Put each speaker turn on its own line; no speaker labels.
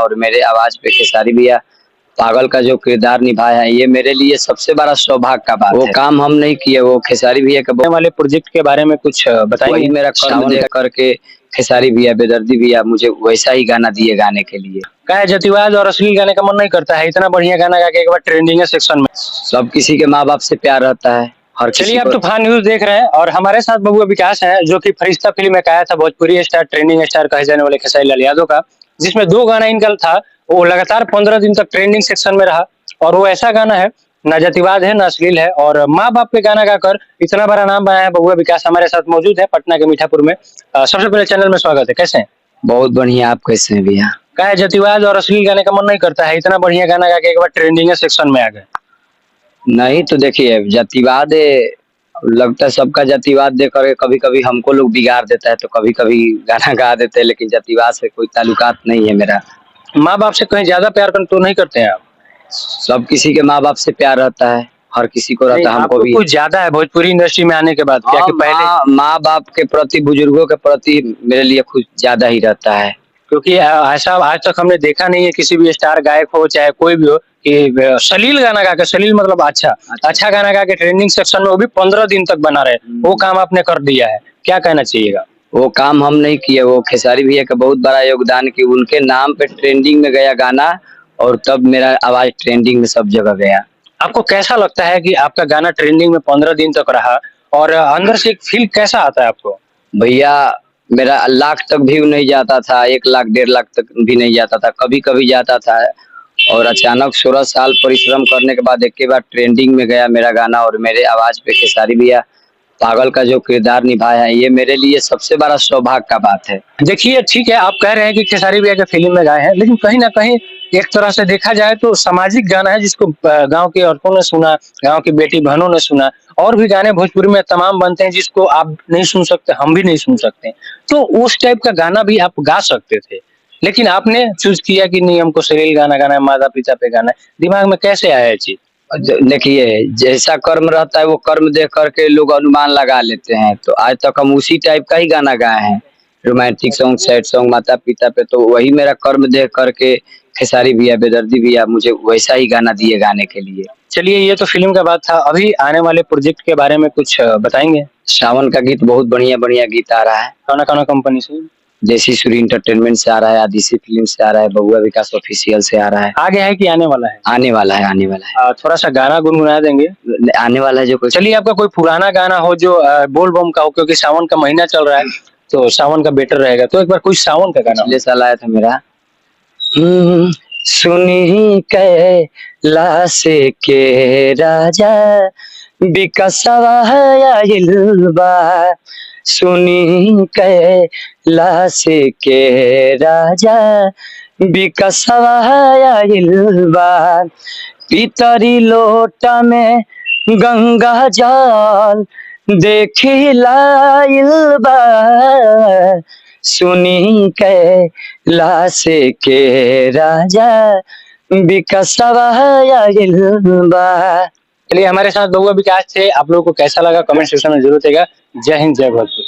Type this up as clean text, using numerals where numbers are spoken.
और मेरे आवाज पे खेसारी भैया पागल का जो किरदार निभाया है, ये मेरे लिए सबसे बड़ा सौभाग्य का बात है। वो काम हम नहीं किए, वो खेसारी भैया के
वाले प्रोजेक्ट के बारे में कुछ बताइए।
वही मेरा कर्म देख करके खेसारी भैया, बेदर्दी भैया मुझे वैसा ही गाना दिए गाने के लिए।
क्या है, जतिवाद और असली गाने का मन नहीं करता है? इतना बढ़िया गाना गा के एक बार ट्रेंडिंग सेक्शन में।
सब किसी के माँ बाप से प्यार रहता है। हर
चलिए, आप तूफान न्यूज देख रहे हैं और हमारे साथ बबुआ विकास है, जो कि फरिश्ता फिल्म में आया था, भोजपुरी स्टार, ट्रेंडिंग स्टार कहे जाने वाले खेसारी लाल यादव का, जिसमें 2 गाना इनका था। वो लगातार 15 दिन तक ट्रेंडिंग सेक्शन में रहा और वो ऐसा गाना है, ना जातिवाद है ना अश्लील है, और माँ बाप पे गाना गाकर इतना बड़ा नाम बनाया है। बबुआ विकास हमारे साथ मौजूद है पटना के मीठापुर में। सबसे पहले चैनल में स्वागत है, कैसे हैं?
बहुत बढ़िया, आप कैसे हैं भैया?
क्या है, जतिवाद और अश्लील गाने का मन नहीं करता है? इतना बढ़िया गाना गा के एक बार ट्रेंडिंग सेक्शन में आ गए।
नहीं तो देखिए, जातिवाद लगता है सबका जातिवाद देख कर कभी कभी हमको लोग बिगाड़ देता है, तो कभी कभी गाना गा देते हैं, लेकिन जातिवाद से कोई ताल्लुकात नहीं है मेरा।
माँ बाप से कहीं ज्यादा प्यार तो नहीं करते हैं आप?
सब किसी के माँ बाप से प्यार रहता है, हर किसी को रहता है, हमको भी
कुछ ज्यादा है भोजपुरी इंडस्ट्री में आने के बाद क्या? कि पहले
माँ बाप के प्रति, बुजुर्गों के प्रति मेरे लिए कुछ ज्यादा ही रहता है।
क्योंकि ऐसा आज तक हमने देखा नहीं है किसी भी स्टार गायक हो चाहे कोई भी हो कि सलील गाना गा के, सलील मतलब अच्छा गाना गा के ट्रेंडिंग सेक्शन में वो भी 15 दिन तक बना रहे। वो काम आपने कर दिया है, क्या कहना चाहिएगा?
वो काम हम नहीं किए, वो खेसारी भैया का बहुत बड़ा योगदान कि उनके नाम पे ट्रेंडिंग में गया गाना, और तब मेरा आवाज ट्रेंडिंग में सब जगह गया।
आपको कैसा लगता है कि आपका गाना ट्रेंडिंग में 15 दिन तक रहा, और अंदर से एक फील कैसा आता है आपको?
भैया, मेरा लाख तक व्यू नहीं जाता था, 1 लाख 1.5 लाख तक भी नहीं जाता था, कभी कभी जाता था, और अचानक 16 साल परिश्रम करने के बाद एक बार ट्रेंडिंग में गया मेरा गाना, और मेरे आवाज पे खेसारी भैया पागल का जो किरदार निभाया है, ये मेरे लिए सबसे बड़ा सौभाग्य का बात है।
देखिए, ठीक है, आप कह रहे हैं कि खेसारी भैया के फिल्म में गाए हैं, लेकिन कहीं ना कहीं एक तरह से देखा जाए तो सामाजिक गाना है, जिसको गांव की औरतों ने सुना, गांव की बेटी बहनों ने सुना, और भी गाने भोजपुरी में तमाम बनते हैं जिसको आप नहीं सुन सकते, हम भी नहीं सुन सकते। तो उस टाइप का गाना भी आप गा सकते थे, लेकिन आपने चूज किया कि नहीं, हमको सलील गाना गाना है, माता पिता पे गाना है। दिमाग में कैसे आया चीज?
देखिए, जैसा कर्म रहता है वो कर्म देख करके लोग अनुमान लगा लेते हैं, तो आज तक हम उसी टाइप का ही गाना गाए हैं, रोमांटिक सॉन्ग, सैड सॉन्ग, माता पिता पे, तो वही मेरा कर्म देख करके खेसारी भैया, बेदर्दी भैया मुझे वैसा ही गाना दिए गाने के लिए।
चलिए, ये तो फिल्म का बात था, अभी आने वाले प्रोजेक्ट के बारे में कुछ बताएंगे?
सावन का गीत, बहुत बढ़िया बढ़िया गीत आ रहा है।
कौन कंपनी से?
जैसी सूरी इंटरटेनमेंट से आ रहा है, आदिसी फिल्म से आ रहा है, बबुआ विकास ऑफिशियल से आ रहा है।
आगे है कि आने वाला है?
आने वाला है, आने वाला है।
थोड़ा सा गाना गुनगुना देंगे?
आने वाला है जो कोई।
चलिए, आपका कोई पुराना गाना हो जो बोल बम का हो, क्योंकि सावन का महीना चल रहा है तो सावन का बेटर रहेगा, तो एक बार कुछ सावन का गाना।
पिछले साल आया था मेरा, सुनी कैलाश के राजा बिकसवा बा, सुनी कैलाश के राजा बिकसवा बा, पितरी लोटा में गंगा जल देखी लाइल बा, सुनी कैलाश के राजा बिकसवा बा।
चलिए, हमारे साथ बबुआ विकास थे। आप लोगों को कैसा लगा कमेंट सेक्शन में जरूर देगा। जय हिंद, जय भोजपुर।